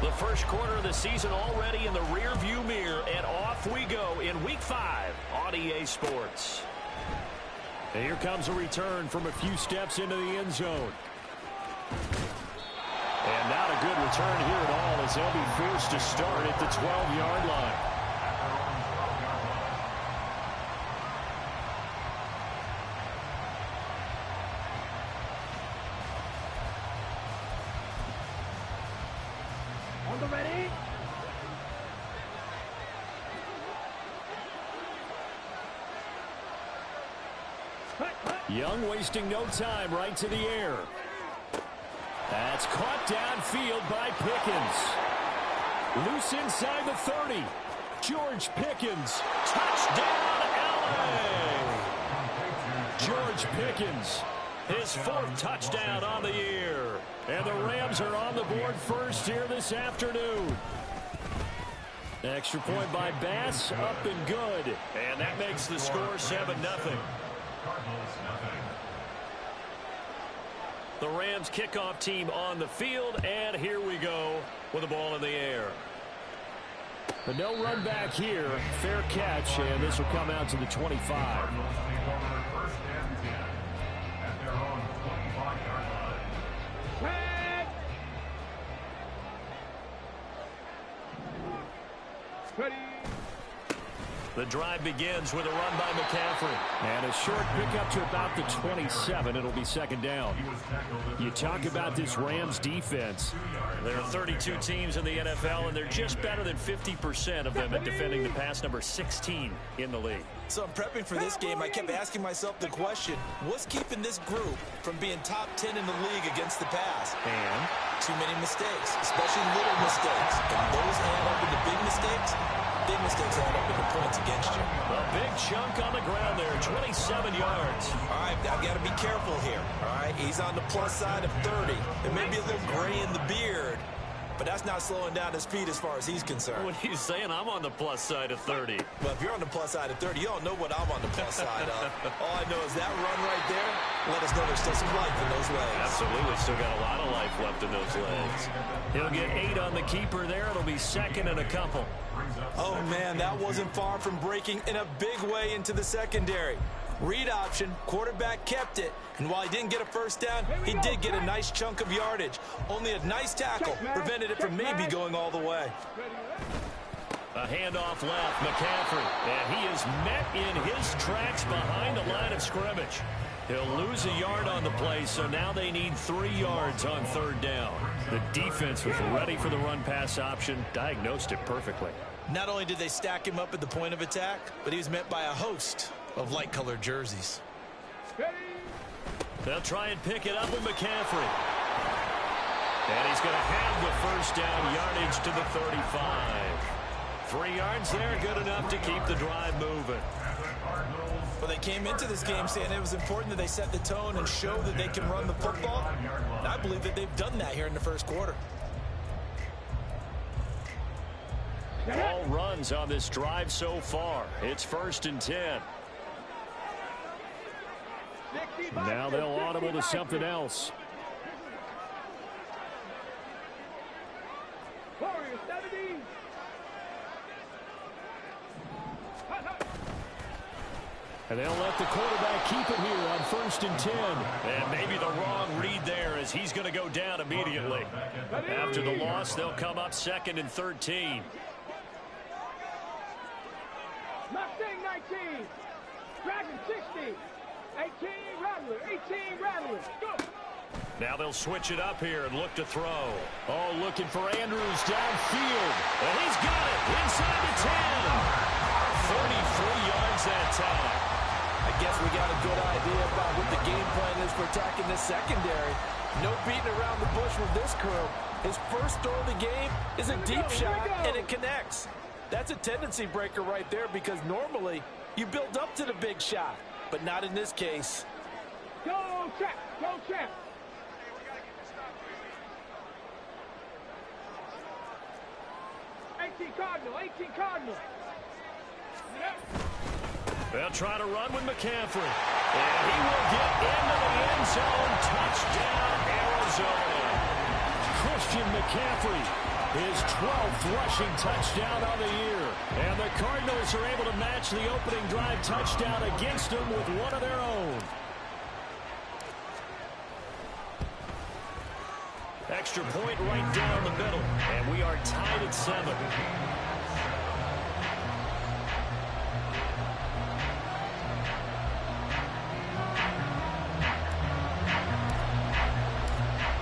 The first quarter of the season already in the rearview mirror, and off we go in Week 5 on EA Sports. And here comes a return from a few steps into the end zone. And not a good return here at all, as they'll be forced to start at the 12-yard line. On the ready. Young wasting no time, right to the air. That's caught downfield by Pickens. Loose inside the 30. George Pickens. Touchdown, LA! George Pickens, his 4th touchdown on the year. And the Rams are on the board first here this afternoon. Extra point by Bass, up and good. And that makes the score 7-0. The Rams kickoff team on the field, and here we go with the ball in the air. But no run back here. Fair catch, and this will come out to the 25. Ready. The drive begins with a run by McCaffrey. And a short pickup to about the 27. It'll be second down. You talk about this Rams defense. There are 32 teams in the NFL, and they're just better than 50% of them at defending the pass, number 16 in the league. So I'm prepping for this game. I kept asking myself the question, what's keeping this group from being top 10 in the league against the pass? And too many mistakes, especially little mistakes. And those add up into big mistakes. Big mistakes add up into points against you. A big chunk on the ground there, 27 yards. All right, I've got to be careful here. All right, he's on the plus side of 30. There may be a little gray in the beard, but that's not slowing down his speed as far as he's concerned. What he's saying, I'm on the plus side of 30. Well, if you're on the plus side of 30, you don't know what I'm on the plus side of. All I know is that run right there let us know there's still some life in those legs. Absolutely, still got a lot of life left in those legs. He'll get 8 on the keeper there. It'll be second and a couple. Oh, man, that wasn't far from breaking in a big way into the secondary. Read option, quarterback kept it, and while he didn't get a first down, he did get a nice chunk of yardage. Only a nice tackle prevented it from maybe going all the way. A handoff left, McCaffrey, and he is met in his tracks behind the line of scrimmage. He'll lose a yard on the play, so now they need 3 yards on third down. The defense was ready for the run-pass option, diagnosed it perfectly. Not only did they stack him up at the point of attack, but he was met by a host of light-colored jerseys. They'll try and pick it up with McCaffrey. And he's going to have the first down, yardage to the 35. 3 yards there, good enough to keep the drive moving. Well, they came into this game saying it was important that they set the tone and show that they can run the football. And I believe that they've done that here in the first quarter. All runs on this drive so far. It's 1st and 10. Now they'll audible to something else. And they'll let the quarterback keep it here on 1st and 10. And maybe the wrong read there, as he's going to go down immediately. After the loss, they'll come up 2nd and 13. Mustang 19, Dragon 60, 18 Rattler, 18 Rattler, go! Now they'll switch it up here and look to throw. Oh, looking for Andrews downfield. And he's got it inside the 10. 33 yards that time. I guess we got a good idea about what the game plan is for attacking this secondary. No beating around the bush with this crew. His first throw of the game is a deep shot, and it connects. That's a tendency breaker right there, because normally you build up to the big shot, but not in this case. Go, Trap! Go, Trap! Cardinal, 18 Cardinal. They'll try to run with McCaffrey. And he will get into the end zone. Touchdown, Arizona. Chris Christian McCaffrey, his 12th rushing touchdown on the year. And the Cardinals are able to match the opening drive touchdown against them with one of their own. Extra point right down the middle, and we are tied at 7.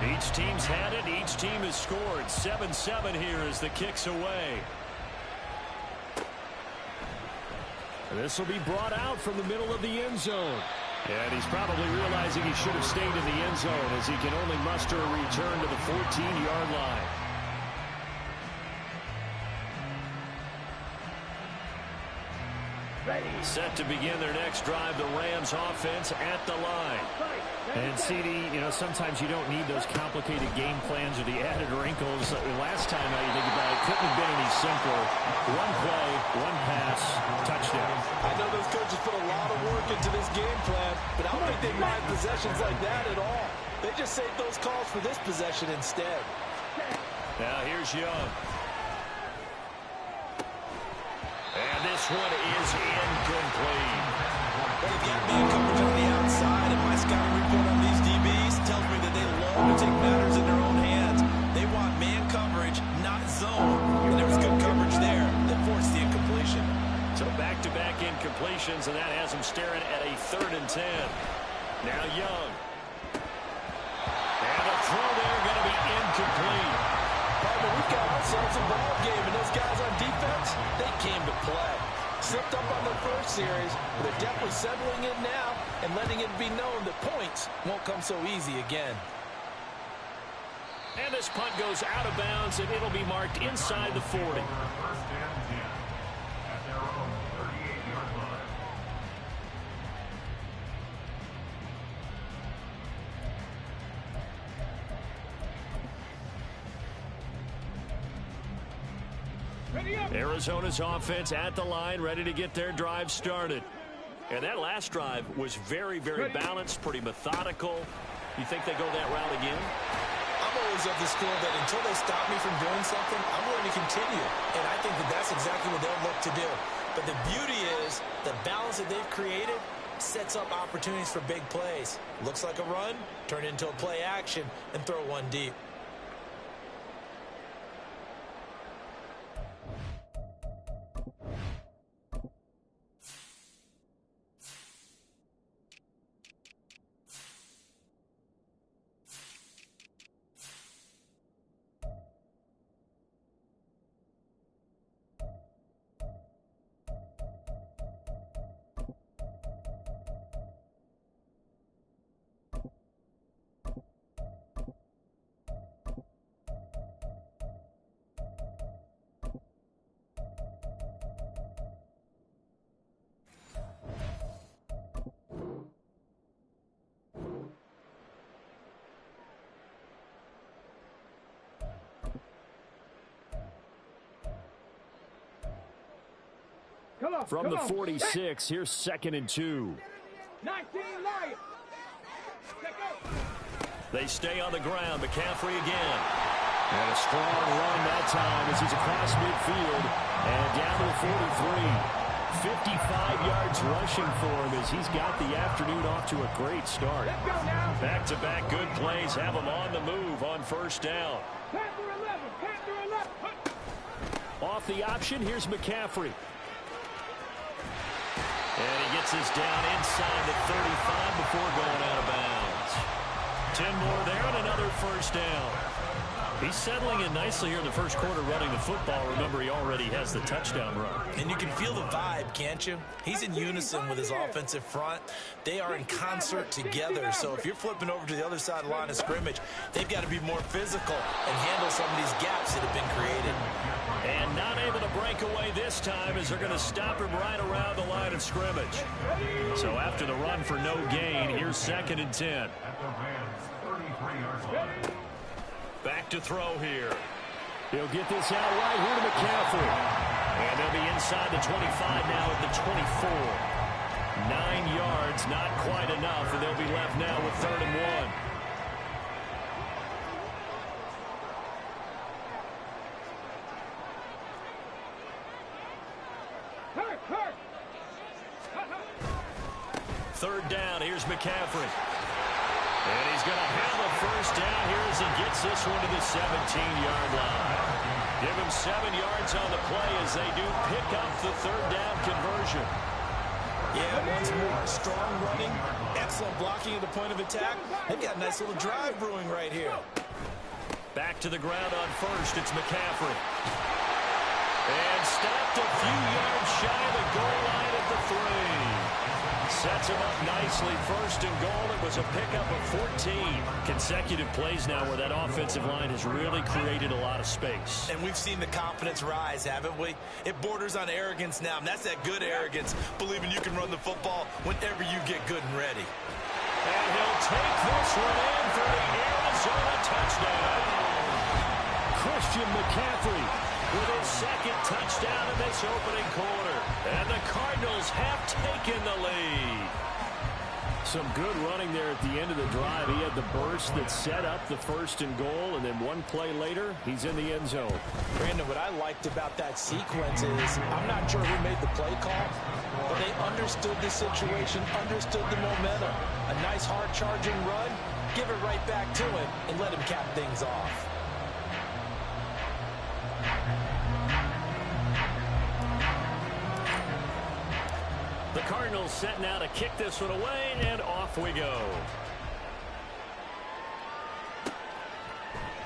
Each team's had it. Each team has scored. 7-7 here as the kick's away. This will be brought out from the middle of the end zone. And he's probably realizing he should have stayed in the end zone as he can only muster a return to the 14-yard line. Set to begin their next drive, the Rams offense at the line. And CD, sometimes you don't need those complicated game plans or the added wrinkles. Last time, now you think about it, couldn't have been any simpler. One play, one pass, touchdown. I know those coaches put a lot of work into this game plan, but I don't think they mind possessions like that at all. They just save those calls for this possession instead. Now here's Young. And this one is incomplete. They've got me in coverage on the outside, and my scouting report on these DBs tells me that they love to take matters in their own hands. They want man coverage, not zone. And there was good coverage there that forced the incompletion. So back-to-back incompletions, and that has them staring at a 3rd and 10. Now Young. And a throw there going to be incomplete. Partner, we've got ourselves a ball game, and those guys on defense, they came to play. Slipped up on their first series, but they're definitely settling in now and letting it be known that points won't come so easy again. And this punt goes out of bounds, and it'll be marked inside the 40. Arizona's offense at the line, ready to get their drive started. And that last drive was very, very balanced, pretty methodical. You think they go that route again? I'm always of the school that until they stop me from doing something, I'm going to continue. And I think that that's exactly what they'll look to do. But the beauty is the balance that they've created sets up opportunities for big plays. Looks like a run, turn it into a play action, and throw one deep. From the 46, here's 2nd and 2. 19 Lions. They stay on the ground. McCaffrey again. And a strong run that time as he's across midfield and down to the 43. 55 yards rushing for him as he's got the afternoon off to a great start. Back-to-back good plays have him on the move on 1st down. Panther 11. Panther 11. Off the option, here's McCaffrey. And he gets this down inside the 35 before going out of bounds. 10 more there and another 1st down. He's settling in nicely here in the first quarter running the football. Remember, he already has the touchdown run. And you can feel the vibe, can't you? He's in unison with his offensive front. They are in concert together. So if you're flipping over to the other side of the line of scrimmage, they've got to be more physical and handle some of these gaps that have been created. And not able to break away this time as they're going to stop him right around the line of scrimmage. So after the run for no gain, here's 2nd and 10. Back to throw here. He'll get this out right here to McCaffrey. And they'll be inside the 25 now at the 24. 9 yards, not quite enough, and they'll be left now with 3rd and 1. Third down, here's McCaffrey. And he's going to have a first down here as he gets this one to the 17-yard line. Give him 7 yards on the play as they do pick up the third down conversion. Yeah, once more, strong running, excellent blocking at the point of attack. They've got a nice little drive brewing right here. Back to the ground on first, it's McCaffrey. And stopped a few yards shy of the goal line at the 3. Sets him up nicely. First and goal. It was a pickup of 14. Consecutive plays now where that offensive line has really created a lot of space. And we've seen the confidence rise, haven't we? It borders on arrogance now, and that's that good arrogance, believing you can run the football whenever you get good and ready. And he'll take this one in for the Arizona touchdown. Christian McCaffrey with his second touchdown in this opening quarter. And the Cardinals have taken the lead. Some good running there at the end of the drive. He had the burst that set up the first and goal, and then one play later, he's in the end zone. Brandon, what I liked about that sequence is I'm not sure who made the play call, but they understood the situation, understood the momentum. A nice hard-charging run, give it right back to him, and let him cap things off. The Cardinals set now to kick this one away, and off we go.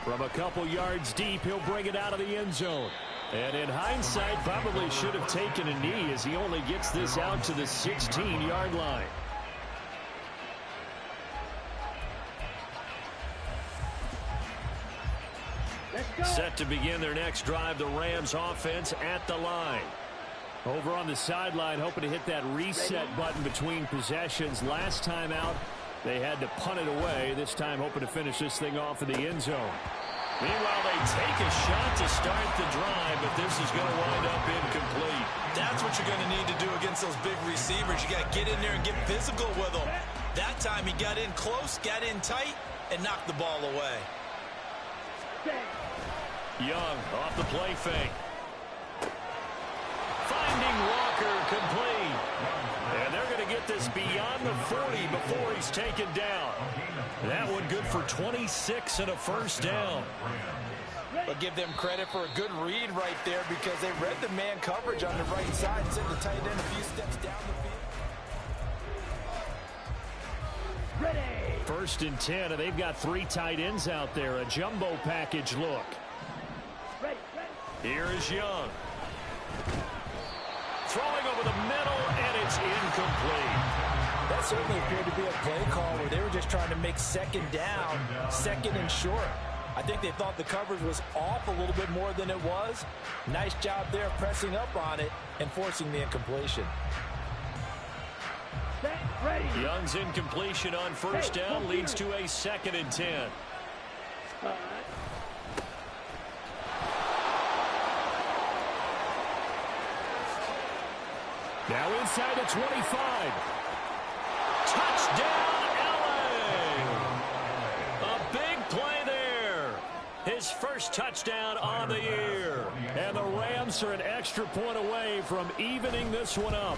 From a couple yards deep, he'll bring it out of the end zone. And in hindsight, probably should have taken a knee as he only gets this out to the 16-yard line. Set to begin their next drive, the Rams offense at the line. Over on the sideline, hoping to hit that reset button between possessions. Last time out, they had to punt it away. This time, hoping to finish this thing off in the end zone. Meanwhile, they take a shot to start the drive, but this is going to wind up incomplete. That's what you're going to need to do against those big receivers. You got to get in there and get physical with them. That time, he got in close, got in tight, and knocked the ball away. Young off the play fake. Finding Walker complete. And they're going to get this beyond the 40 before he's taken down. That one good for 26 and a first down. But give them credit for a good read right there because they read the man coverage on the right side and sent the tight end a few steps down the field. Ready. First and 10, and they've got 3 tight ends out there. A jumbo package look. Ready. Here is Young. Throwing over the middle, and it's incomplete. That certainly appeared to be a play call where they were just trying to make second down, second and short. I think they thought the coverage was off a little bit more than it was. Nice job there pressing up on it and forcing the incompletion. Set. Ready. Young's incompletion on first down leads to a 2nd and 10. Now inside the 25. Touchdown, LA! A big play there. His first touchdown on the year. And the Rams are an extra point away from evening this one up.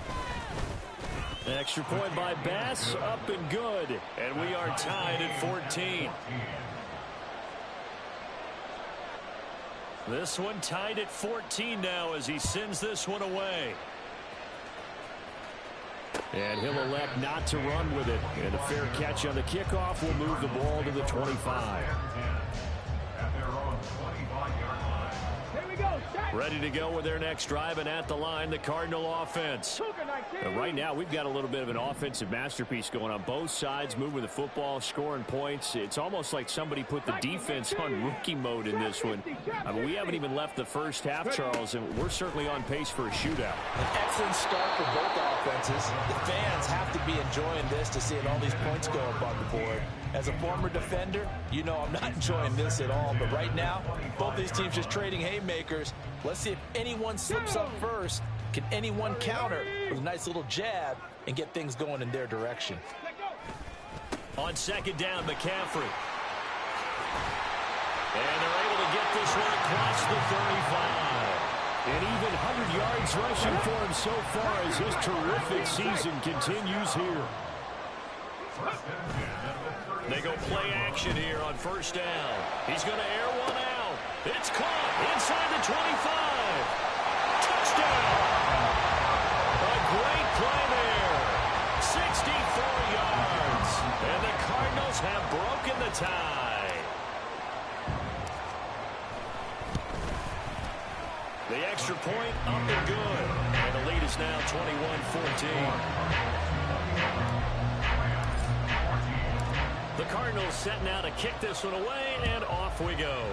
Extra point by Bass, up and good. And we are tied at 14. This one tied at 14 now as he sends this one away. And he'll elect not to run with it. And a fair catch on the kickoff will move the ball to the 25. Here we go. Set. Ready to go with their next drive, and at the line, the Cardinal offense. And right now, we've got a little bit of an offensive masterpiece going on both sides, moving the football, scoring points. It's almost like somebody put the defense on rookie mode in this one. I mean, we haven't even left the first half, Charles, and we're certainly on pace for a shootout. An excellent start for both offenses. The fans have to be enjoying this to see all these points go up on the board. As a former defender, you know I'm not enjoying this at all. But right now, both these teams just trading haymakers. Let's see if anyone slips up first. Can anyone counter with a nice little jab and get things going in their direction? On second down, McCaffrey. And they're able to get this one across the 35. And even 100 yards rushing for him so far as his terrific season continues here. They go play action here on first down. He's going to air one out. It's caught inside the 25. Touchdown. A great play there. 64 yards. And the Cardinals have broken the tie. The extra point up and good. And the lead is now 21-14. The Cardinals set now to kick this one away, and off we go.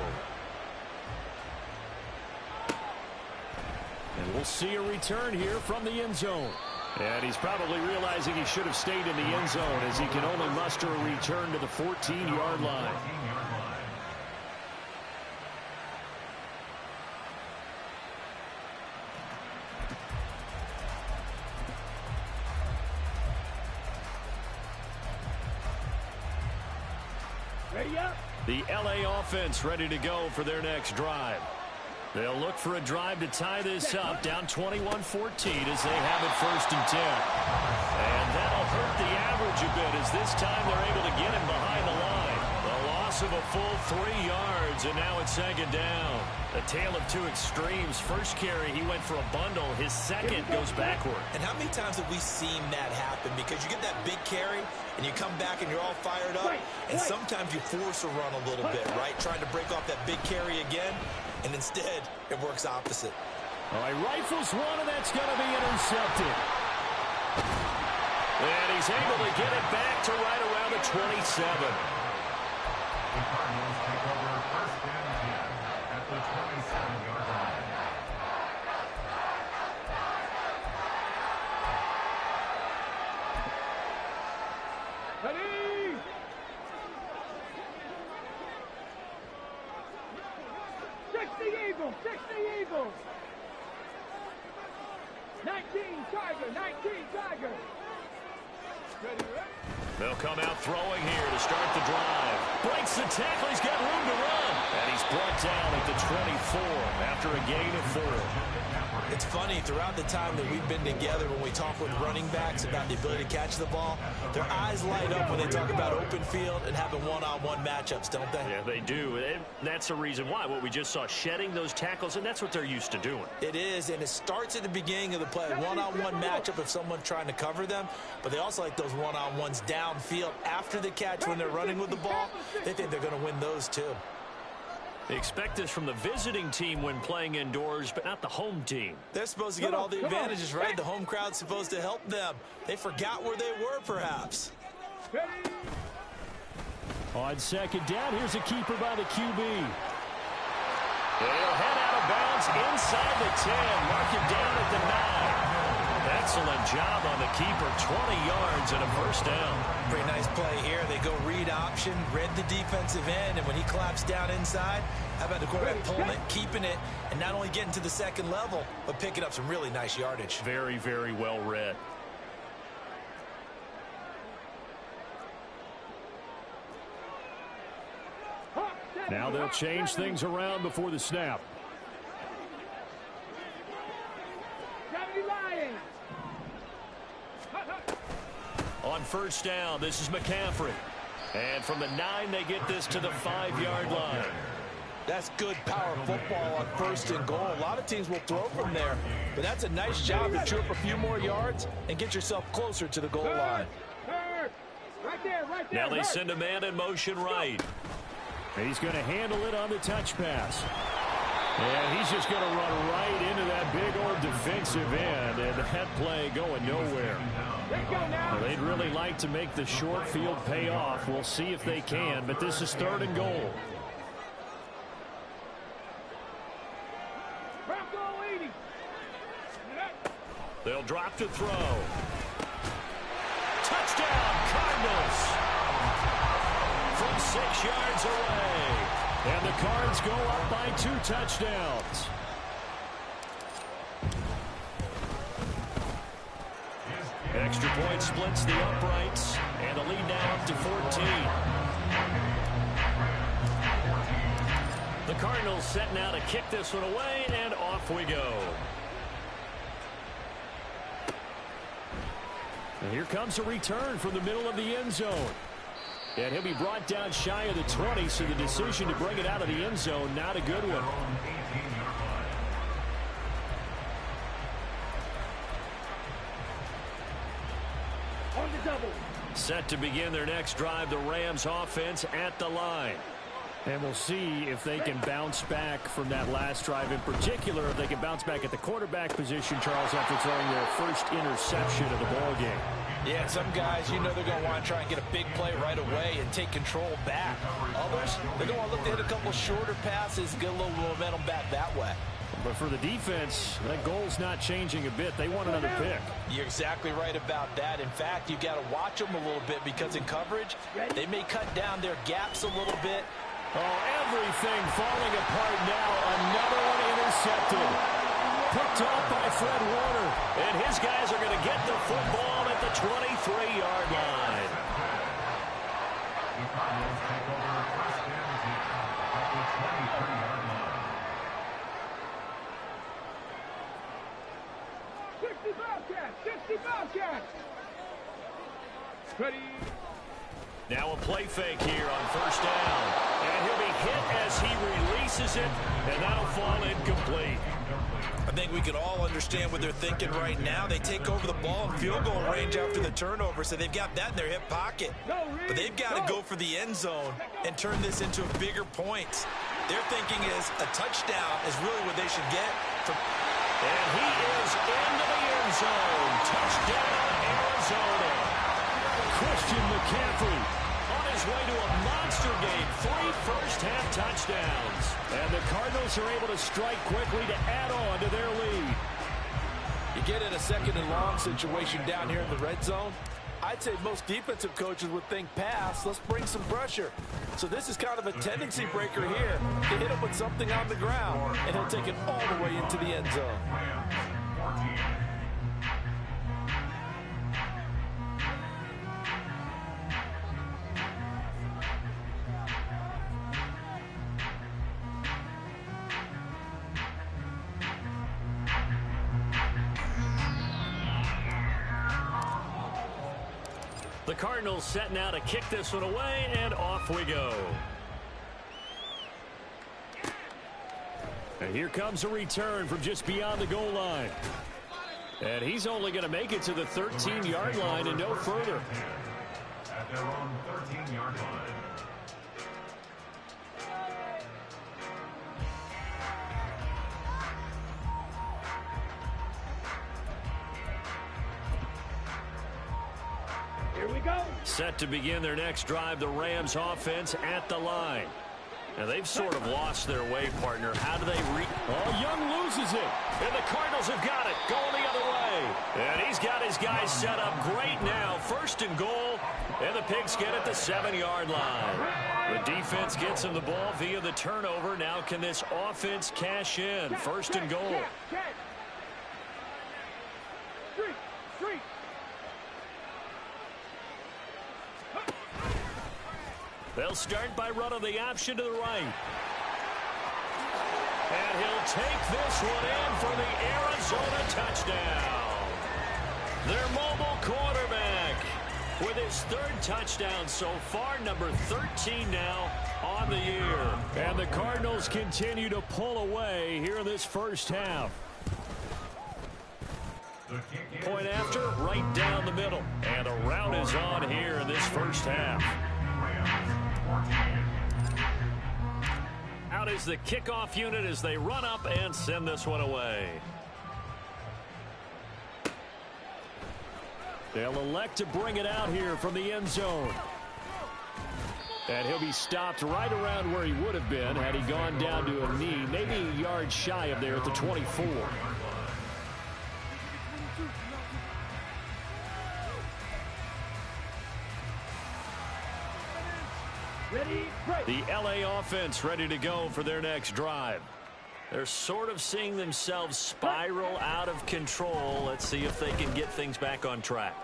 And we'll see a return here from the end zone. And he's probably realizing he should have stayed in the end zone as he can only muster a return to the 14-yard line. Ready up. The LA offense ready to go for their next drive. They'll look for a drive to tie this up, down 21-14 as they have it 1st and 10. And that'll hurt the average a bit as this time they're able to get him behind the line. The loss of a full 3 yards, and now it's 2nd down. A tale of two extremes. First carry, he went for a bundle. His second goes backward. And how many times have we seen that happen? Because you get that big carry, and you come back and you're all fired up, and sometimes you force a run a little bit, right? Trying to break off that big carry again, and instead it works opposite. All right, rifles one, and that's going to be intercepted. And he's able to get it back to right around the 27. The Cardinals take over 1st and 10 at the 27-yard line. Ready. 60 Eagles. 60 Eagles. 19 Tiger. 19 Tiger. Ready, ready. They'll come out throwing here to start the drive. Breaks the tackle. He's got room to run. And he's brought down at the 24 after a gain of 4. It's funny, throughout the time that we've been together, when we talk with running backs about the ability to catch the ball, their eyes light up when they talk about open field and having one-on-one matchups, don't they? Yeah, they do. And that's the reason why. What we just saw, shedding those tackles, and that's what they're used to doing. It is, and it starts at the beginning of the play. One-on-one matchup if someone's trying to cover them, but they also like those one-on-ones downfield after the catch when they're running with the ball. They think they're going to win those too. They expect this from the visiting team when playing indoors, but not the home team. They're supposed to get all the advantages, right? The home crowd's supposed to help them. They forgot where they were, perhaps. On 2nd down, here's a keeper by the QB. They'll head out of bounds inside the 10. Mark him down at the 9. Excellent job on the keeper. 20 yards and a 1st down. Pretty nice play here. They go read option, read the defensive end, and when he claps down inside, how about the quarterback pulling it, keeping it, and not only getting to the 2nd level, but picking up some really nice yardage. Very, very well read. Now they'll change things around before the snap. On 1st down, this is McCaffrey. And from the 9, they get this to the 5-yard line. That's good power football on 1st and goal. A lot of teams will throw from there, but that's a nice job to chew up a few more yards and get yourself closer to the goal line. Right there, right there. Now they send a man in motion right. He's going to handle it on the touch pass. And he's just going to run right into that big old defensive end, and that play going nowhere. Well, they'd really like to make the short field pay off. We'll see if they can, but this is 3rd and goal. They'll drop to throw. Touchdown, Cardinals! From 6 yards away. And the Cards go up by 2 touchdowns. Extra point splits the uprights, and the lead now up to 14. The Cardinals set now to kick this one away, and off we go. And here comes a return from the middle of the end zone. And he'll be brought down shy of the 20, so the decision to bring it out of the end zone, not a good one. On the double. Set to begin their next drive, the Rams offense at the line. And we'll see if they can bounce back from that last drive. In particular, if they can bounce back at the quarterback position, Charles, after throwing their first interception of the ball game. Yeah, some guys, you know they're going to want to try and get a big play right away and take control back. Others, they're going to want to look to hit a couple shorter passes, get a little momentum back that way. But for the defense, that goal's not changing a bit. They want another pick. You're exactly right about that. In fact, you've got to watch them a little bit because in coverage, they may cut down their gaps a little bit. Oh, everything falling apart now. Another one intercepted. Picked off by Fred Warner. And his guys are going to get the football at the 23-yard line. The Cardinals take over first and 10 at the 23-yard line. 60 Bobcats. 60 Bobcats. Ready. Now a play fake here on first down. And he'll be hit as he releases it, and that'll fall incomplete. I think we can all understand what they're thinking right now. They take over the ball in field goal range after the turnover, so they've got that in their hip pocket. But they've got to go for the end zone and turn this into bigger points. Their thinking is a touchdown is really what they should get. And he is into the end zone. Touchdown, Arizona. Christian McCaffrey On his way to a monster game. 3 first-half touchdowns. And the Cardinals are able to strike quickly to add on to their lead. You get in a second and long situation down here in the red zone. I'd say most defensive coaches would think pass. Let's bring some pressure. So this is kind of a tendency breaker here to hit him with something on the ground, and he'll take it all the way into the end zone. Rams 14. The Cardinals setting out to kick this one away, and off we go. And here comes a return from just beyond the goal line. And he's only going to make it to the 13-yard line and no further. At their own 13-yard line. Here we go. Set to begin their next drive, the Rams offense at the line. Now, they've sort of lost their way, partner. How do they Oh, Young loses it. And the Cardinals have got it, going the other way. And he's got his guys set up great now. First and goal, and the Pigs get at the 7-yard line. The defense gets him the ball via the turnover. Now can this offense cash in? First and goal. Street. They'll start by running the option to the right. And he'll take this one in for the Arizona touchdown. Their mobile quarterback with his 3rd touchdown so far, number 13 now on the year. And the Cardinals continue to pull away here in this first half. Point after, right down the middle. And a rout is on here in this first half. Out is the kickoff unit as they run up and send this one away. They'll elect to bring it out here from the end zone. And he'll be stopped right around where he would have been had he gone down to a knee, maybe a yard shy of there at the 24. Ready, break. The LA offense ready to go for their next drive. They're sort of seeing themselves spiral out of control. Let's see if they can get things back on track.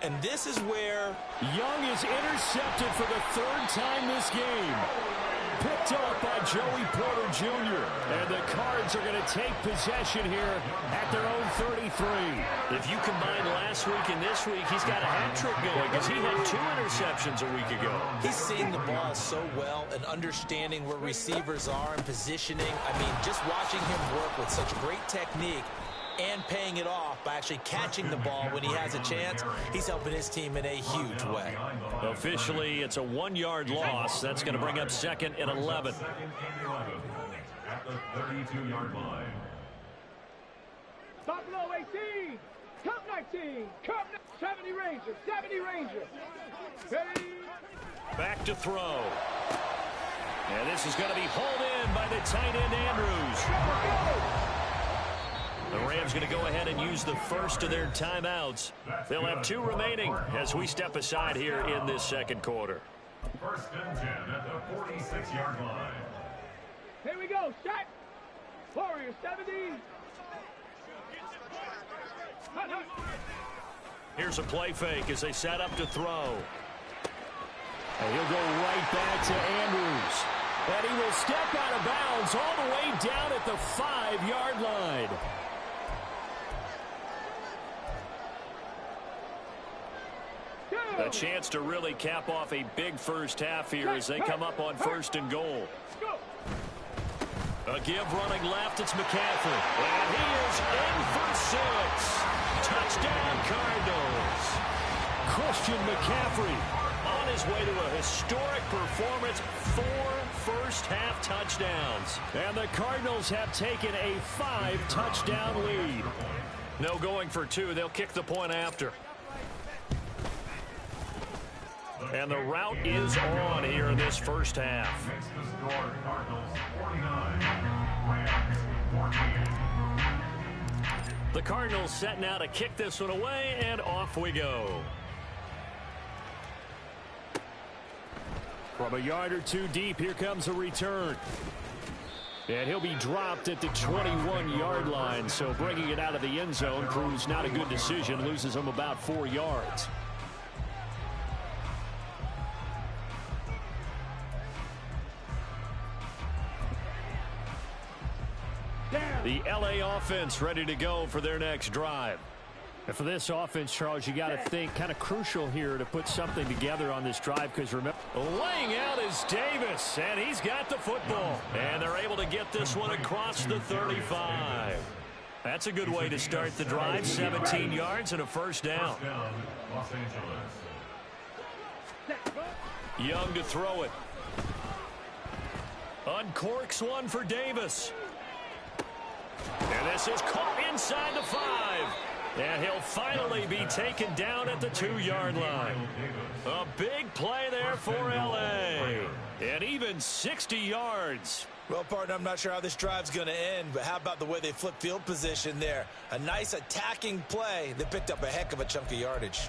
And this is where Young is intercepted for the 3rd time this game. picked up by Joey Porter Jr. And the Cards are going to take possession here at their own 33. If you combine last week and this week, he's got a hat trick going because he had 2 interceptions a week ago. He's seeing the ball so well and understanding where receivers are and positioning. I mean, just watching him work with such great technique and paying it off by actually catching the ball when he has a chance, he's helping his team in a huge way. Officially, it's a 1-yard loss. That's going to bring up second and 11. At the 32-yard line. Buffalo 18. Cup 19. Cup 70 Ranger. 70 Ranger. Ready. Back to throw. And this is going to be hauled in by the tight end Andrews. The Rams going to go ahead and use the first of their timeouts. They'll have 2 remaining as we step aside here in this second quarter. First and 10 at the 46-yard line. Here we go. Set. Warrior 70. Here's a play fake as they set up to throw. And he'll go right back to Andrews. And he will step out of bounds all the way down at the 5-yard line. A chance to really cap off a big first half here as they come up on first and goal. A give running left, it's McCaffrey. And he is in for 6. Touchdown, Cardinals. Christian McCaffrey On his way to a historic performance, 4 first-half touchdowns. And the Cardinals have taken a 5-touchdown lead. No going for 2. They'll kick the point after. And the route is on here in this first half. Makes the score Cardinals 49, Rams 14. The Cardinals setting out to kick this one away, and off we go. From a yard or 2 deep, here comes a return. And he'll be dropped at the 21-yard line, so bringing it out of the end zone proves not a good decision, loses him about 4 yards. The LA offense ready to go for their next drive. And for this offense, Charles, you got to think kind of crucial here to put something together on this drive because remember, laying out is Davis, and he's got the football. And they're able to get this one across the 35. That's a good way to start the drive. 17 yards and a first down. First down, Los Angeles. Young to throw it. Uncorks one for Davis. And this is caught inside the 5. And he'll finally be taken down at the 2-yard line. A big play there for L.A. And even 60 yards. Well, partner, I'm not sure how this drive's going to end, but how about the way they flip field position there? A nice attacking play. They picked up a heck of a chunk of yardage.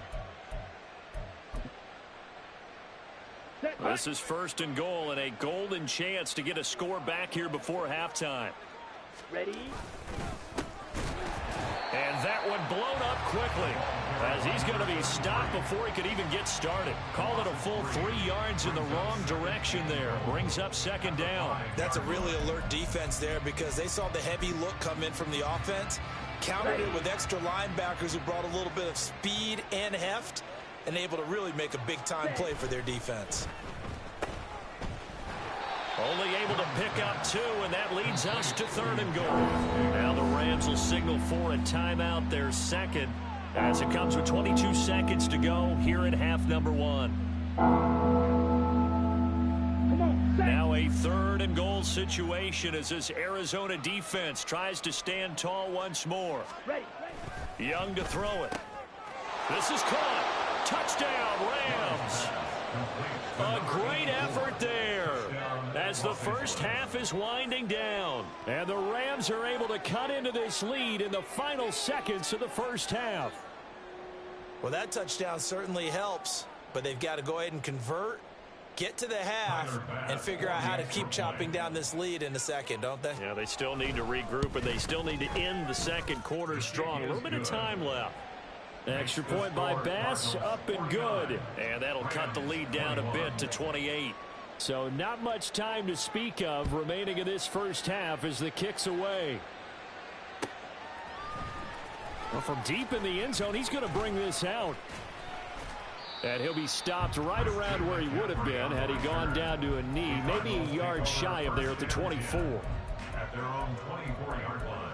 This is first and goal and a golden chance to get a score back here before halftime. Ready. And that one blown up quickly as he's going to be stopped before he could even get started. Call it a full 3 yards in the wrong direction there. Brings up second down. That's a really alert defense there because they saw the heavy look come in from the offense, countered it with extra linebackers who brought a little bit of speed and heft, and able to really make a big-time play for their defense. Only able to pick up 2, and that leads us to third and goal. Now the Rams will signal for a timeout, their second, as it comes with 22 seconds to go here at half number 1. Now a third and goal situation as this Arizona defense tries to stand tall once more. Young to throw it. This is caught. Touchdown, Rams. A great effort there as the first half is winding down. And the Rams are able to cut into this lead in the final seconds of the first half. Well, that touchdown certainly helps, but they've got to go ahead and convert, get to the half, and figure out how to keep chopping down this lead in the second, don't they? Yeah, they still need to regroup, and they still need to end the second quarter strong. A little bit of time left. Extra point by Bass, up and good. And that'll cut the lead down a bit to 28. So not much time to speak of remaining in this first half as the kick's away. Well, from deep in the end zone, he's going to bring this out. And he'll be stopped right around where he would have been had he gone down to a knee, maybe a yard shy of there at the 24. At their own 24-yard line.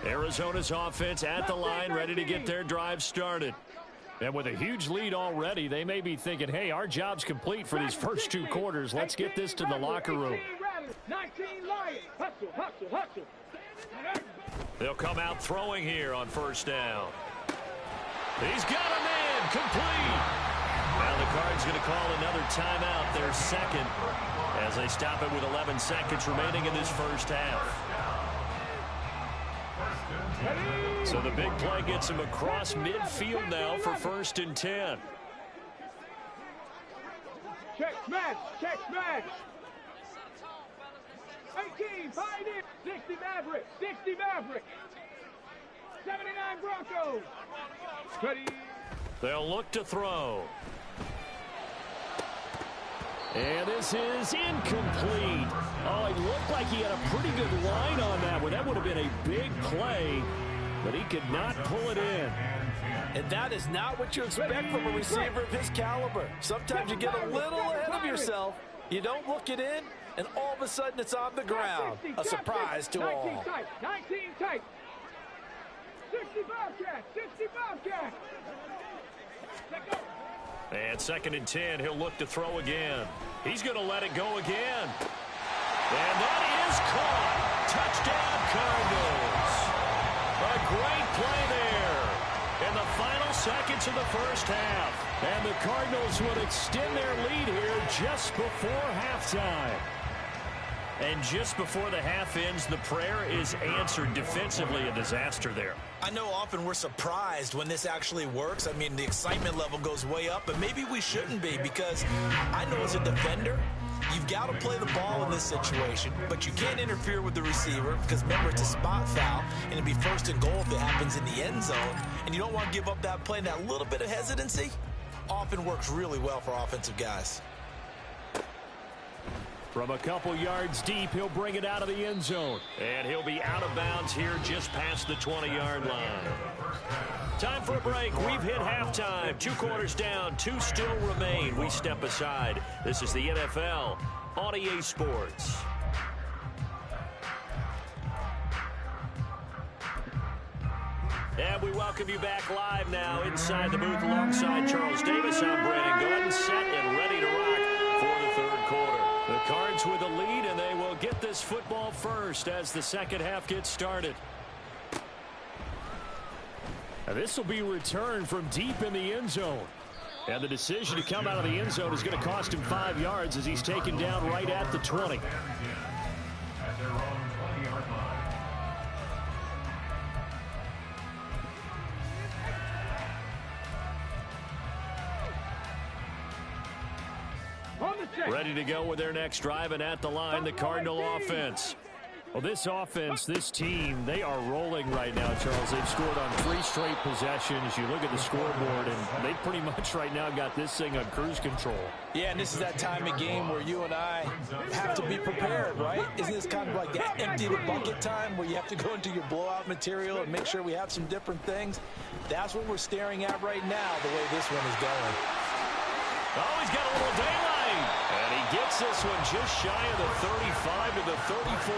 Arizona's offense at the line, ready to get their drive started. And with a huge lead already, they may be thinking, hey, our job's complete for these first 2 quarters. Let's get this to the locker room. 19 Lions. Hustle, hustle, hustle. They'll come out throwing here on first down. He's got him in, complete. Now the Cards going to call another timeout, their second, as they stop it with 11 seconds remaining in this first half. So the big play gets him across midfield now for 1st and 10. Check smash, check smash. 18, Pioneer, 60 Maverick, 60 Maverick. 79 Broncos. Ready. They'll look to throw. And this is incomplete. Oh, it looked like he had a pretty good line on that one. That would have been a big play, but he could not pull it in. And that is not what you expect from a receiver of his caliber. Sometimes you get a little ahead of yourself. You don't look it in, and all of a sudden it's on the ground. A surprise to all. 19 tight, 19 tight. 60 Bobcat, 60 Bobcat. Let go. And 2nd and 10, he'll look to throw again. He's going to let it go again. And that is caught. Touchdown, Cardinals. A great play there in the final seconds of the first half. And the Cardinals will extend their lead here just before halftime. And just before the half ends, the prayer is answered. Defensively, a disaster there. I know often we're surprised when this actually works. I mean, the excitement level goes way up, but maybe we shouldn't be, because I know as a defender, you've got to play the ball in this situation, but you can't interfere with the receiver because, remember, it's a spot foul, and it'd be 1st and goal if it happens in the end zone, and you don't want to give up that play. And that little bit of hesitancy often works really well for offensive guys. From a couple yards deep, he'll bring it out of the end zone. And he'll be out of bounds here just past the 20-yard line. Time for a break. We've hit halftime. 2 quarters down, 2 still remain. We step aside. This is the NFL on EA Sports. And we welcome you back live now inside the booth alongside Charles Davis. I'm Brandon Gordon, set and ready to rock for the 3rd quarter. The Cards with a lead, and they will get this football first as the second half gets started. Now this will be returned from deep in the end zone. And the decision to come out of the end zone is going to cost him 5 yards as he's taken down right at the 20. At their own 20-yard line. Ready to go with their next drive, and at the line, the Cardinal offense. Well, this offense, this team, they are rolling right now, Charles. They've scored on 3 straight possessions. You look at the scoreboard, and they pretty much right now got this thing on cruise control. Yeah, and this is that time of game where you and I have to be prepared, right? Isn't this kind of like that empty the bucket time where you have to go into your blowout material and make sure we have some different things? That's what we're staring at right now, the way this one is going. Oh, he's got a little daylight. And he gets this one just shy of the 35 to the 34.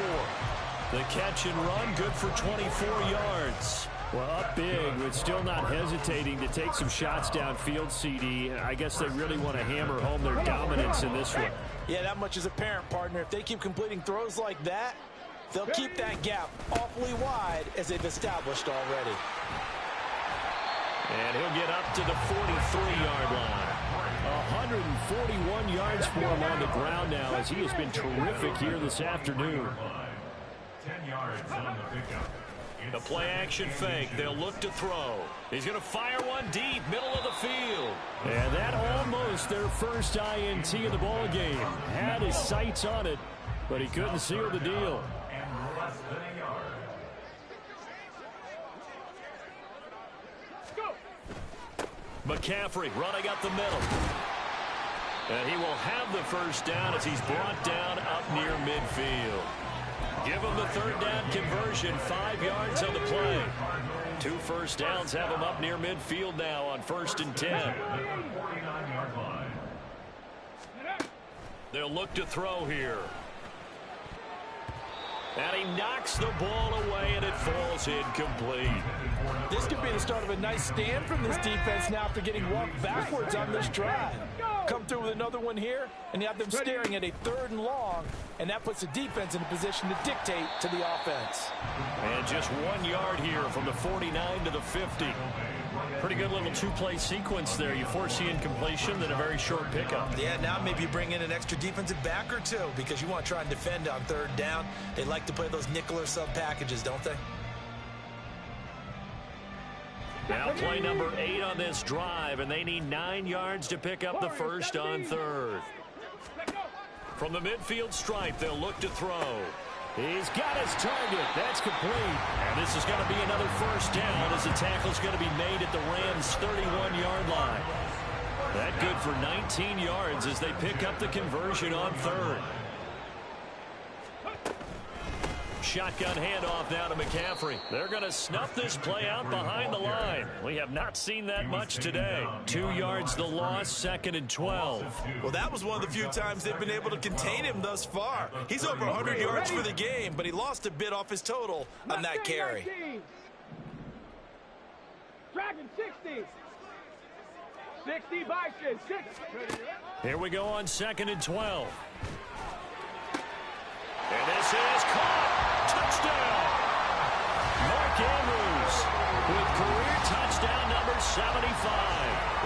The catch and run, good for 24 yards. Well, up big, but still not hesitating to take some shots downfield, CD. I guess they really want to hammer home their dominance in this one. Yeah, that much is apparent, partner. If they keep completing throws like that, they'll keep that gap awfully wide as they've established already. And he'll get up to the 43-yard line. 141 yards for him on the ground now as he has been terrific here this afternoon. 10 yards on the pickup. The play action fake. They'll look to throw. He's going to fire one deep, middle of the field. And that almost their first INT of the ball game. Had his sights on it, but he couldn't seal the deal. And less than a yard. McCaffrey running up the middle. And he will have the first down as he's brought down up near midfield. Give him the third down conversion, 5 yards on the play. 2 first downs have him up near midfield now on 1st and 10. They'll look to throw here. And he knocks the ball away, and it falls incomplete. This could be the start of a nice stand from this defense now after getting walked backwards on this drive. Come through with another one here, and you have them staring at a 3rd and long, and that puts the defense in a position to dictate to the offense. And just 1 yard here from the 49 to the 50. Pretty good little 2-play sequence there. You force the incompletion, then a very short pickup. Yeah, now maybe you bring in an extra defensive back or 2 because you want to try and defend on 3rd down. They like to play those nickel or sub packages, don't they? Now play number 8 on this drive, and they need 9 yards to pick up the first on 3rd. From the midfield stripe, they'll look to throw. He's got his target. That's complete. And this is going to be another first down as the tackle's going to be made at the Rams' 31-yard line. That good for 19 yards as they pick up the conversion on 3rd. Shotgun handoff now to McCaffrey. They're going to snuff this play out behind the line. We have not seen that much today. 2 yards the loss, 2nd and 12. Well, that was one of the few times they've been able to contain him thus far. He's over 100 yards for the game, but he lost a bit off his total on that carry. Dragon 60. 60 Bison. 60. Here we go on 2nd and 12. And this is caught. Touchdown. Mark Andrews with career touchdown number 75.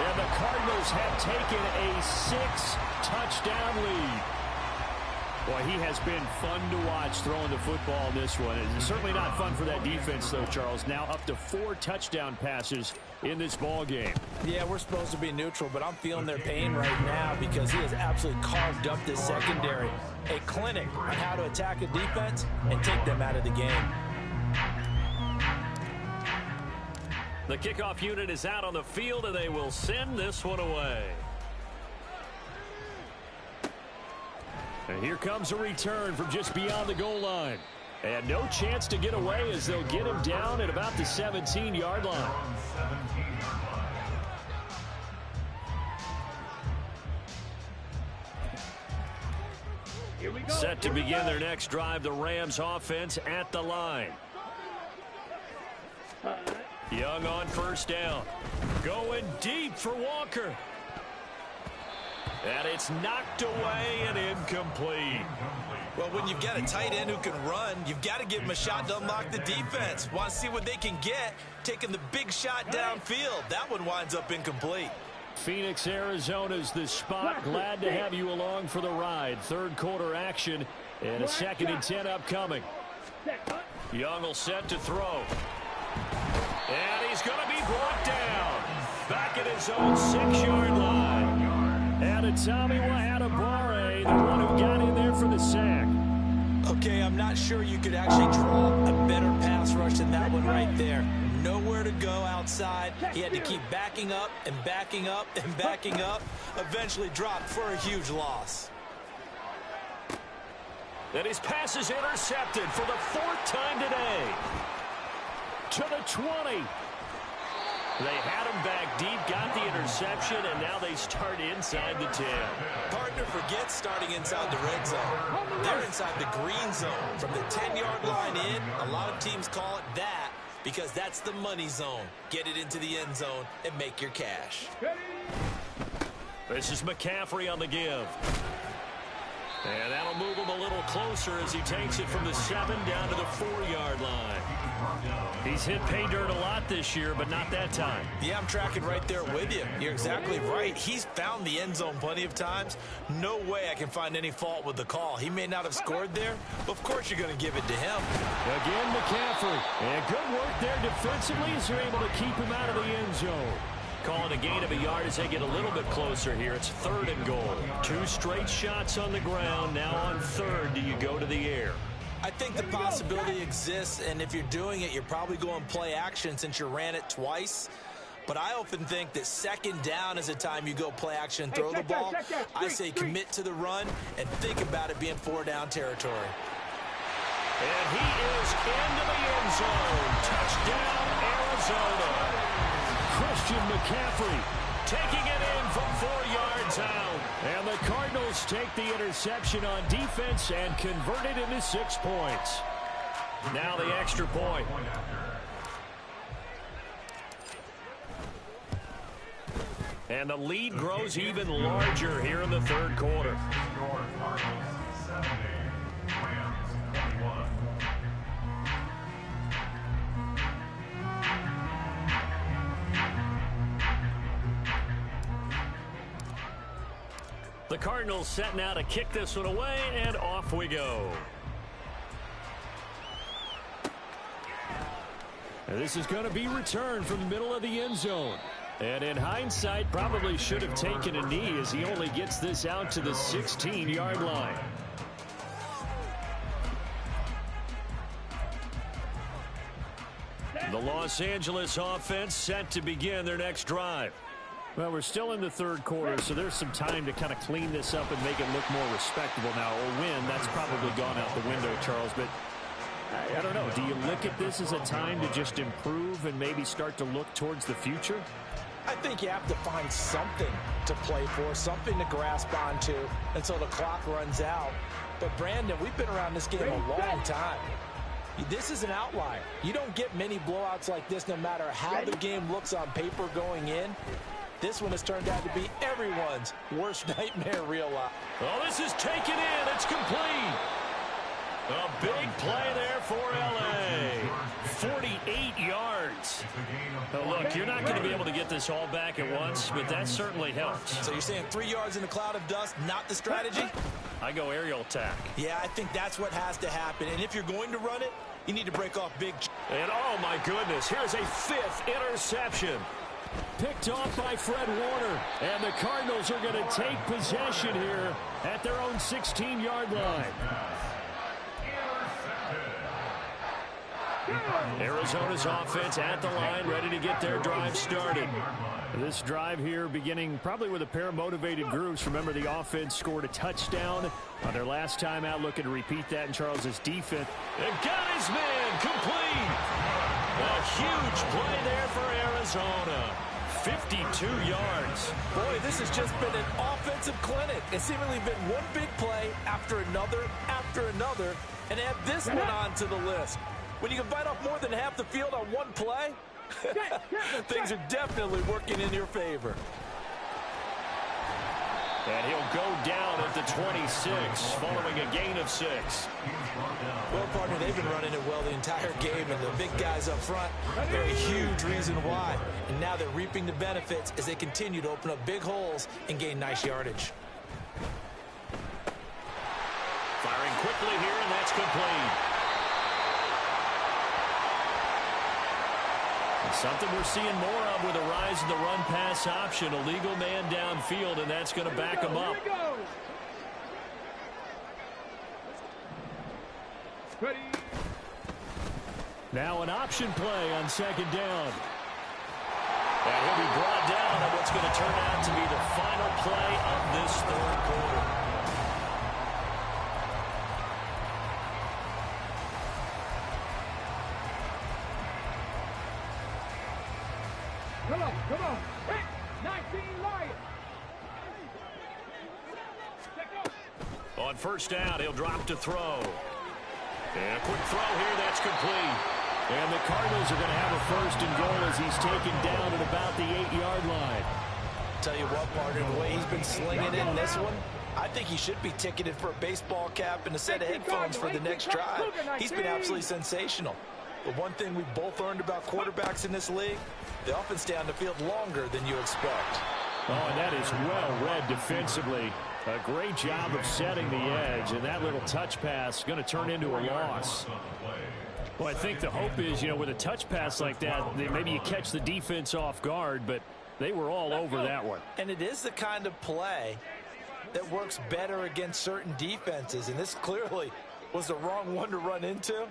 And the Cardinals have taken a 6-touchdown lead. Boy, he has been fun to watch throwing the football in this one. It's certainly not fun for that defense, though, Charles. Now up to 4 touchdown passes in this ball game. Yeah, we're supposed to be neutral, but I'm feeling their pain right now because he has absolutely carved up this secondary. A clinic on how to attack a defense and take them out of the game. The kickoff unit is out on the field, and they will send this one away. And here comes a return from just beyond the goal line. And no chance to get away as they'll get him down at about the 17-yard line. Set to begin their next drive, the Rams offense at the line. Young on first down. Going deep for Walker. And it's knocked away and incomplete. Well, when you've got a tight end who can run, you've got to give him a shot to unlock the defense. Want to see what they can get, taking the big shot downfield. That one winds up incomplete. Phoenix, Arizona's the spot. Glad to have you along for the ride. 3rd quarter action and a 2nd and 10 upcoming. Young will set to throw. And he's going to be brought down. Back at his own 6-yard line. And Tommy Wahatabare, the one who got in there for the sack. Okay, I'm not sure you could actually draw a better pass rush than that one right there. Nowhere to go outside. He had to keep backing up and backing up and backing up. Eventually dropped for a huge loss. And his pass is intercepted for the 4th time today. To the 20. They had him back deep, got the interception, and now they start inside the 10. Partner forgets starting inside the red zone. They're inside the green zone. From the 10-yard line in, a lot of teams call it that because that's the money zone. Get it into the end zone and make your cash. This is McCaffrey on the give. And that'll move him a little closer as he takes it from the 7 down to the 4-yard line. He's hit pay dirt a lot this year, but not that time. Yeah, I'm tracking right there with you. You're exactly right. He's found the end zone plenty of times. No way I can find any fault with the call. He may not have scored there, but of course you're going to give it to him. Again, McCaffrey. And good work there defensively as they're able to keep him out of the end zone. Calling a gain of a yard as they get a little bit closer here. It's 3rd and goal. 2 straight shots on the ground. Now on 3rd, do you go to the air? I think the possibility exists, and if you're doing it, you're probably going play action since you ran it twice. But I often think that second down is a time you go play action and throw the ball. I say commit to the run and think about it being 4-down territory. And he is into the end zone. Touchdown, Arizona. Christian McCaffrey taking it in from 4 yards out. And the Cardinals take the interception on defense and convert it into 6 points. Now the extra point. And the lead grows even larger here in the third quarter. The Cardinals set now to kick this one away, and off we go. And this is going to be returned from the middle of the end zone. And in hindsight, probably should have taken a knee as he only gets this out to the 16-yard line. The Los Angeles offense set to begin their next drive. Well, we're still in the third quarter, so there's some time to kind of clean this up and make it look more respectable. Now, a win, that's probably gone out the window, Charles, but I don't know. Do you look at this as a time to just improve and maybe start to look towards the future? I think you have to find something to play for, something to grasp onto until the clock runs out. But, Brandon, we've been around this game a long time. This is an outlier. You don't get many blowouts like this no matter how the game looks on paper going in. This one has turned out to be everyone's worst nightmare real life. Oh, this is taken in. It's complete. A big play there for L.A. 48 yards. Oh, look, you're not going to be able to get this all back at once, but that certainly helps. So you're saying 3 yards in a cloud of dust, not the strategy? I go aerial attack. Yeah, I think that's what has to happen. And if you're going to run it, you need to break off big. And, oh, my goodness, here's a 5th interception. Picked off by Fred Warner. And the Cardinals are going to take possession here at their own 16-yard line. Arizona's offense at the line, ready to get their drive started. This drive here beginning probably with a pair of motivated groups. Remember, the offense scored a touchdown on their last time out, looking to repeat that in Charles's defense. And got his man complete. A huge play there for Arizona. 52 yards. Boy, this has just been an offensive clinic. It's seemingly been one big play after another, and add this one on to the list. When you can bite off more than half the field on one play, things are definitely working in your favor. And he'll go down at the 26, following a gain of 6. Well, partner, they've been running it well the entire game, and the big guys up front, they're a huge reason why. And now they're reaping the benefits as they continue to open up big holes and gain nice yardage. Firing quickly here, and that's complete. Something we're seeing more of with a rise in the run-pass option. A legal man downfield, and that's going to back him up. Now an option play on second down. And he'll be brought down on what's going to turn out to be the final play of this third quarter. Come on. Hit 19 Lions. On first down, he'll drop to throw. And a quick throw here, that's complete. And the Cardinals are going to have a first and goal as he's taken down at about the 8-yard line. Tell you what, partner, the way he's been slinging in this one, I think he should be ticketed for a baseball cap and a set of headphones for the next drive. He's been absolutely sensational. But one thing we both learned about quarterbacks in this league, they often stay on the field longer than you expect. Oh, and that is well read defensively. A great job of setting the edge, and that little touch pass is going to turn into a loss. Well, I think the hope is, with a touch pass like that, maybe you catch the defense off guard, but they were all over that one. And it is the kind of play that works better against certain defenses, and this clearly was the wrong one to run into.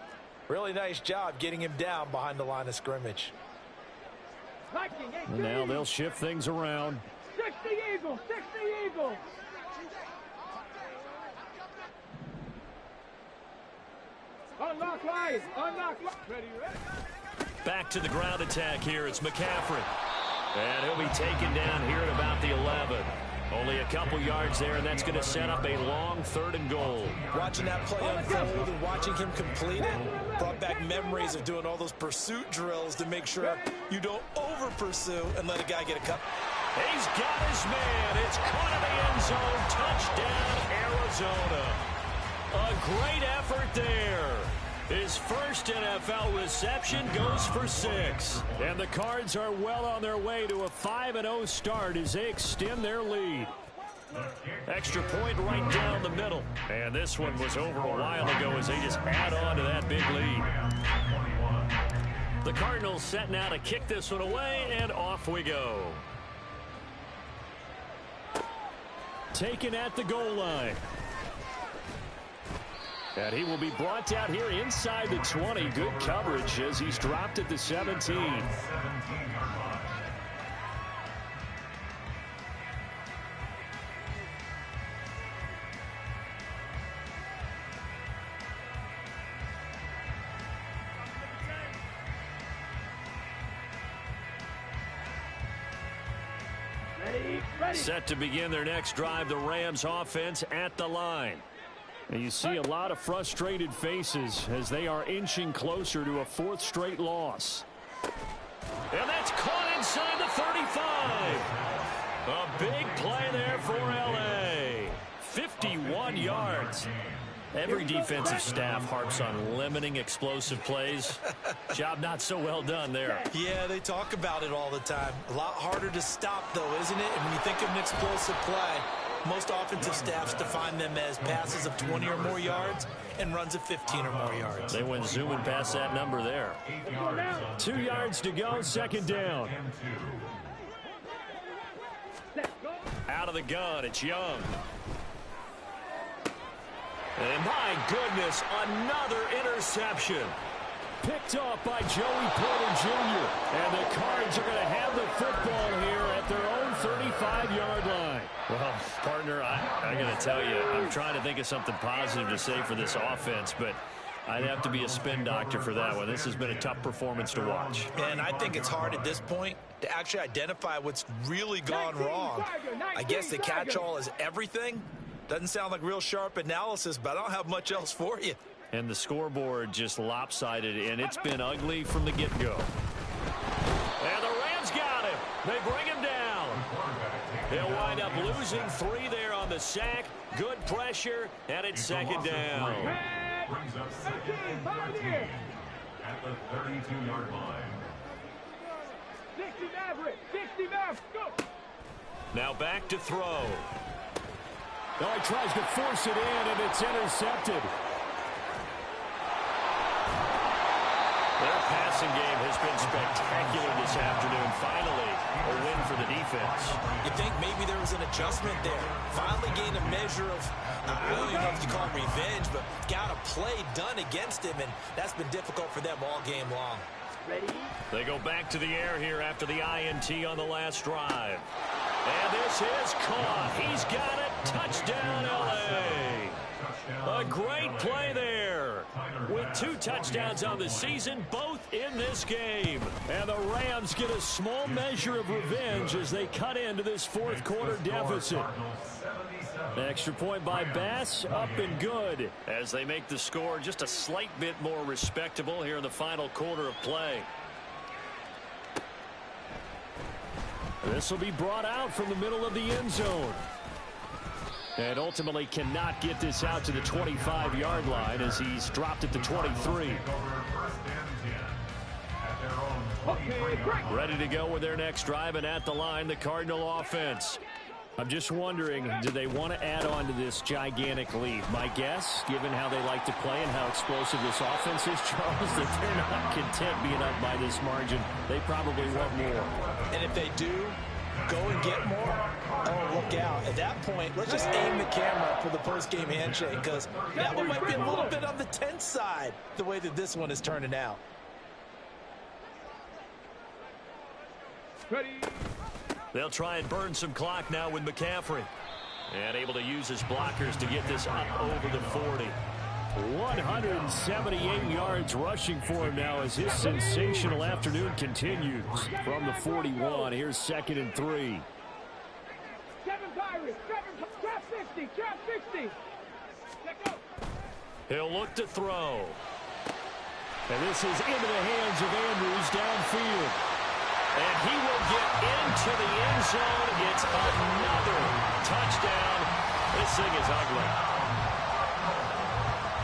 Really nice job getting him down behind the line of scrimmage. And now they'll shift things around. 60 Eagles, 60 Eagles. Unlock line, unlock line. Ready, ready. Back to the ground attack here. It's McCaffrey. And he'll be taken down here at about the 11. Only a couple yards there, and that's going to set up a long 3rd and goal. Watching that play unfold and watching him complete it brought back memories of doing all those pursuit drills to make sure you don't over-pursue and let a guy get a cut. He's got his man. It's caught in the end zone. Touchdown, Arizona. A great effort there. His first NFL reception goes for 6. And the Cards are well on their way to a 5-0 start as they extend their lead. Extra point right down the middle. And this one was over a while ago as they just add on to that big lead. The Cardinals set now to kick this one away, and off we go. Taken at the goal line. And he will be brought down here inside the 20. Good coverage as he's dropped at the 17. Set to begin their next drive, the Rams offense at the line. And you see a lot of frustrated faces as they are inching closer to a 4th straight loss. And that's caught inside the 35. A big play there for L.A. 51 yards. Every defensive staff harps on limiting explosive plays. Job not so well done there. Yeah, they talk about it all the time. A lot harder to stop, though, isn't it? And when you think of an explosive play, most offensive staffs define them as passes of 20 or more yards and runs of 15 or more yards. They went zooming past that number there. 2 yards to go, 2nd down. Out of the gun, it's Young. And my goodness, another interception. Picked off by Joey Porter Jr. And the Cards are going to have the football here at their own 35-yard line. Well, partner, I got to tell you, I'm trying to think of something positive to say for this offense, but I'd have to be a spin doctor for that one. This has been a tough performance to watch. And I think it's hard at this point to actually identify what's really gone wrong. I guess the catch-all is everything. Doesn't sound like real sharp analysis, but I don't have much else for you. And the scoreboard just lopsided, and it's been ugly from the get-go. And the Rams got him. They bring him down. He'll wind up losing 3 there on the sack. Good pressure, and it's 2nd down. Brings up 2nd and 13 at the 32-yard line. 60 Maverick, 60 Maverick, go. Now back to throw. Oh, he tries to force it in, and it's intercepted. Their passing game has been spectacular this afternoon. Finally, a win for the defense. You think maybe there was an adjustment there. Finally gained a measure of, I don't even know if you call it revenge, but got a play done against him, and that's been difficult for them all game long. They go back to the air here after the INT on the last drive. And this is caught. He's got it. Touchdown, L.A. A great play there. With 2 touchdowns on the season, both in this game. And the Rams get a small measure of revenge as they cut into this 4th quarter deficit. Extra point by Bass, up and good. As they make the score just a slight bit more respectable here in the final quarter of play. This will be brought out from the middle of the end zone. And ultimately cannot get this out to the 25-yard line as he's dropped at the 23. Ready to go with their next drive, and at the line, the Cardinal offense. I'm just wondering, do they want to add on to this gigantic lead? My guess, given how they like to play and how explosive this offense is, Charles, that they're not content being up by this margin. They probably want more. And if they do go and get more, oh, look out. At that point, let's just aim the camera for the post-game handshake, because that one might be a little bit on the tense side, the way that this one is turning out. Ready. They'll try and burn some clock now with McCaffrey. And able to use his blockers to get this up over the 40. 178 yards rushing for him now as his sensational afternoon continues. From the 41, here's 2nd and 3. 7 Pirates. 7. Trap 60. Trap 60. Let go. He'll look to throw. And this is into the hands of Andrews downfield. And he will get into the end zone. It's another touchdown. This thing is ugly.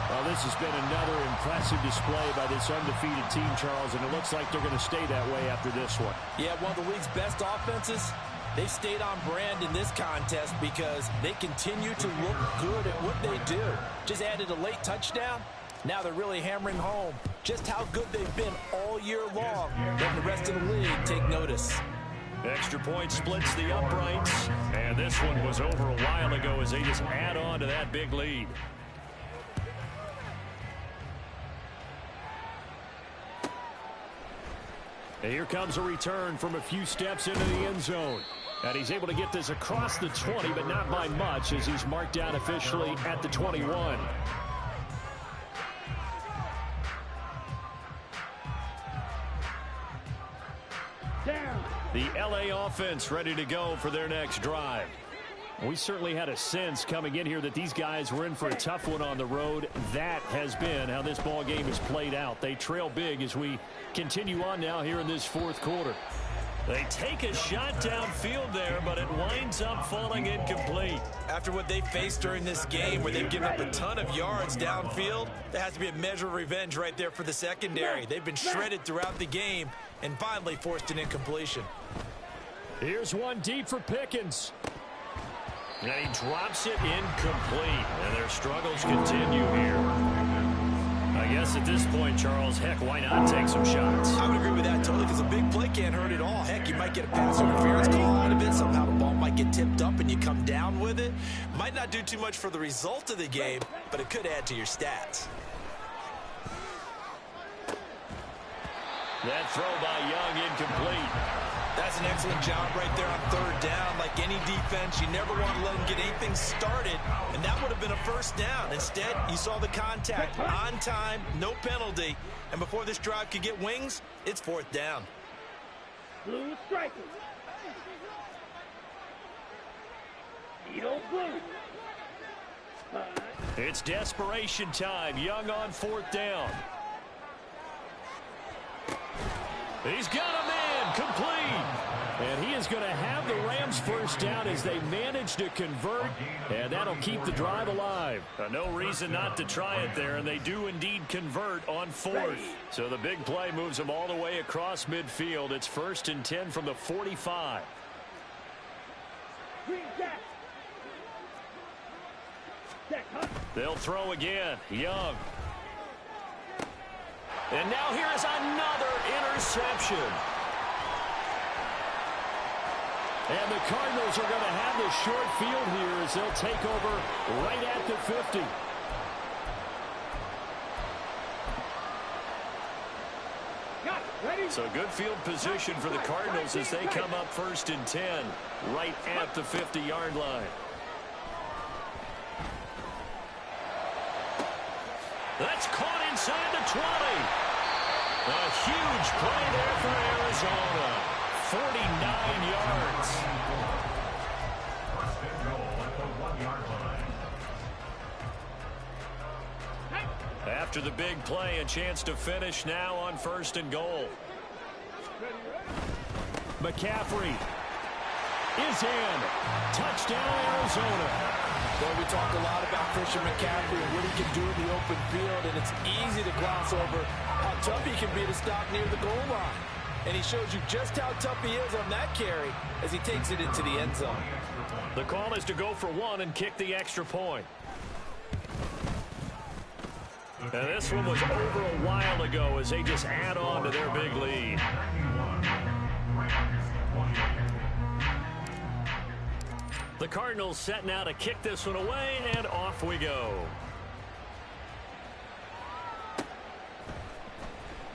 Well, this has been another impressive display by this undefeated team, Charles, and it looks like they're going to stay that way after this one. Yeah, one of the league's best offenses. They've stayed on brand in this contest because they continue to look good at what they do. Just added a late touchdown. Now they're really hammering home just how good they've been all year long. Letting the rest of the league take notice. Extra point splits the uprights. And this one was over a while ago as they just add on to that big lead. And here comes a return from a few steps into the end zone. And he's able to get this across the 20, but not by much as he's marked down officially at the 21. Down. The LA offense ready to go for their next drive. We certainly had a sense coming in here that these guys were in for a tough one on the road. That has been how this ball game has played out. They trail big as we continue on now here in this 4th quarter. They take a shot downfield there, but it winds up falling incomplete. After what they faced during this game where they've given up a ton of yards downfield, there has to be a measure of revenge right there for the secondary. They've been shredded throughout the game and finally forced an incompletion. Here's one deep for Pickens. And he drops it incomplete. And their struggles continue here. I guess at this point, Charles, heck, why not take some shots? I would agree with that totally because a big play can't hurt at all. Heck, you might get a pass interference call out of it. Somehow the ball might get tipped up and you come down with it. Might not do too much for the result of the game, but it could add to your stats. That throw by Young incomplete. That's an excellent job right there on 3rd down. Like any defense, you never want to let them get anything started, and that would have been a first down. Instead, you saw the contact on time, no penalty, and before this drive could get wings, it's 4th down. Blue strikers. Needle blue. It's desperation time. Young on 4th down. He's got a man complete. And he is going to have the Rams first down as they manage to convert, and that'll keep the drive alive. No reason not to try it there, and they do indeed convert on 4th. So the big play moves them all the way across midfield. It's 1st and 10 from the 45. They'll throw again. Young. And now here is another interception. And the Cardinals are going to have the short field here as they'll take over right at the 50. So good field position for the Cardinals as they come up 1st and 10 right at the 50-yard line. That's caught inside the 20. A huge play there for Arizona. 49 yards. First and goal at the 1-yard line. After the big play, a chance to finish now on 1st and goal. McCaffrey is in. Touchdown, Arizona. Boy, we talk a lot about Christian McCaffrey and what he can do in the open field, and it's easy to gloss over how tough he can be to stop near the goal line. And he shows you just how tough he is on that carry as he takes it into the end zone. The call is to go for 1 and kick the extra point. And this one was over a while ago as they just add on to their big lead. The Cardinals set now to kick this one away, and off we go.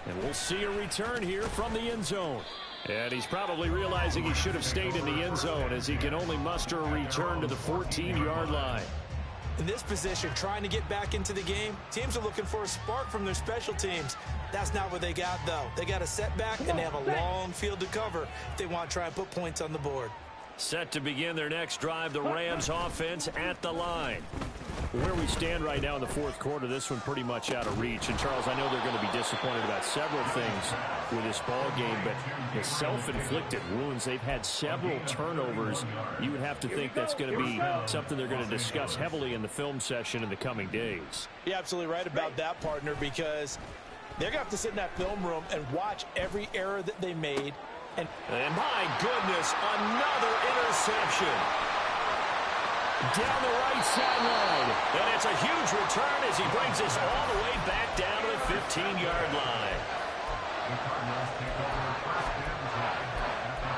And we'll see a return here from the end zone. And he's probably realizing he should have stayed in the end zone as he can only muster a return to the 14-yard line. In this position, trying to get back into the game, teams are looking for a spark from their special teams. That's not what they got, though. They got a setback, and they have a long field to cover if they want to try and put points on the board. Set to begin their next drive, the Rams offense at the line. Where we stand right now in the fourth quarter, this one pretty much out of reach. And, Charles, I know they're going to be disappointed about several things with this ball game, but the self-inflicted wounds, they've had several turnovers. You would have to think that's going to be something they're going to discuss heavily in the film session in the coming days. You're absolutely right about that, partner, because they're going to have to sit in that film room and watch every error that they made. And my goodness, another interception. Down the right sideline. And it's a huge return as he brings us all the way back down to the 15-yard line. The Cardinals take over first and 10 at the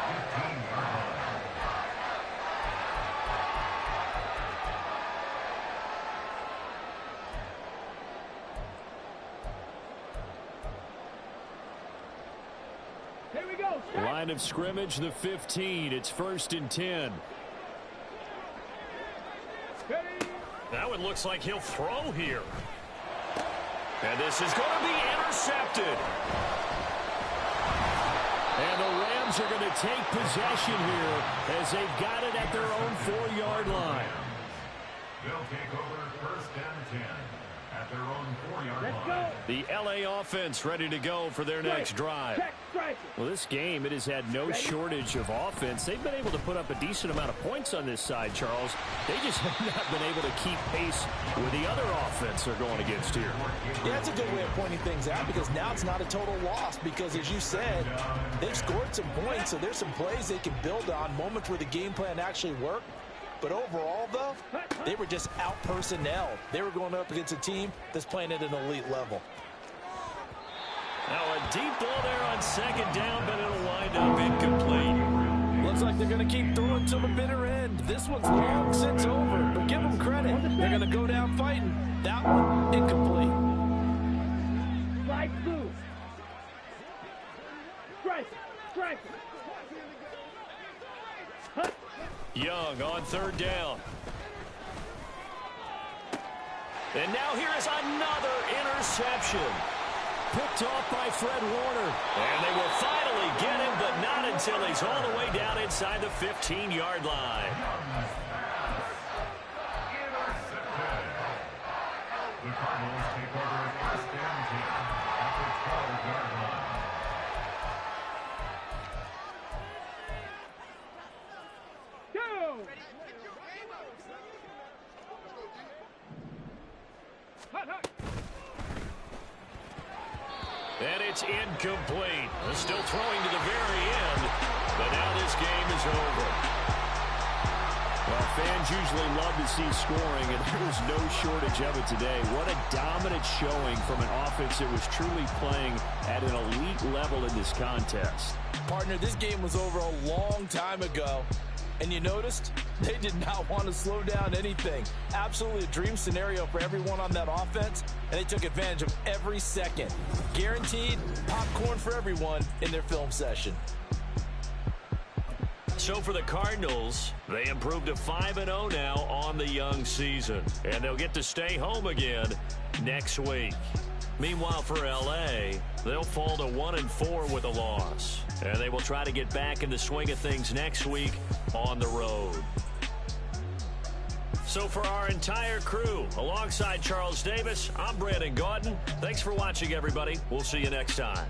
15-yard line. Here we go. Line of scrimmage, the 15. It's 1st and 10. Now it looks like he'll throw here. And this is going to be intercepted. And the Rams are going to take possession here as they've got it at their own 4-yard line. They'll take over first and 10 at their own 4-yard Let's line. go. The LA offense ready to go for their next drive. Check, strike. Well, this game, it has had no shortage of offense. They've been able to put up a decent amount of points on this side, Charles. They just have not been able to keep pace with the other offense they're going against here. yeah, that's a good way of pointing things out because now it's not a total loss because, as you said, they've scored some points, so there's some plays they can build on, moments where the game plan actually worked. But overall, though, they were just out-personnelled. They were going up against a team that's playing at an elite level. Now a deep ball there on second down, but it'll wind up incomplete. Looks like they're going to keep throwing till the bitter end. This one's long since over, but give them credit. They're going to go down fighting. That one, incomplete. Slide through. Strike. Strike. Young on third down. And now here is another interception. Picked off by Fred Warner. And they will finally get him, but not until he's all the way down inside the 15-yard line. Intercepted. The Cardinals take over first and 10 at the 12-yard line. Go. Hut, hut. And it's incomplete. They're still throwing to the very end, but now this game is over. Well, fans usually love to see scoring, and there's no shortage of it today. What a dominant showing from an offense that was truly playing at an elite level in this contest. Partner, this game was over a long time ago. And you noticed they did not want to slow down anything. Absolutely a dream scenario for everyone on that offense, and they took advantage of every second. Guaranteed popcorn for everyone in their film session. So for the Cardinals, they improved to 5-0 now on the young season. And they'll get to stay home again next week. Meanwhile, for L.A., they'll fall to 1-4 with a loss. And they will try to get back in the swing of things next week on the road. So for our entire crew, alongside Charles Davis, I'm Brandon Gaudin. Thanks for watching, everybody. We'll see you next time.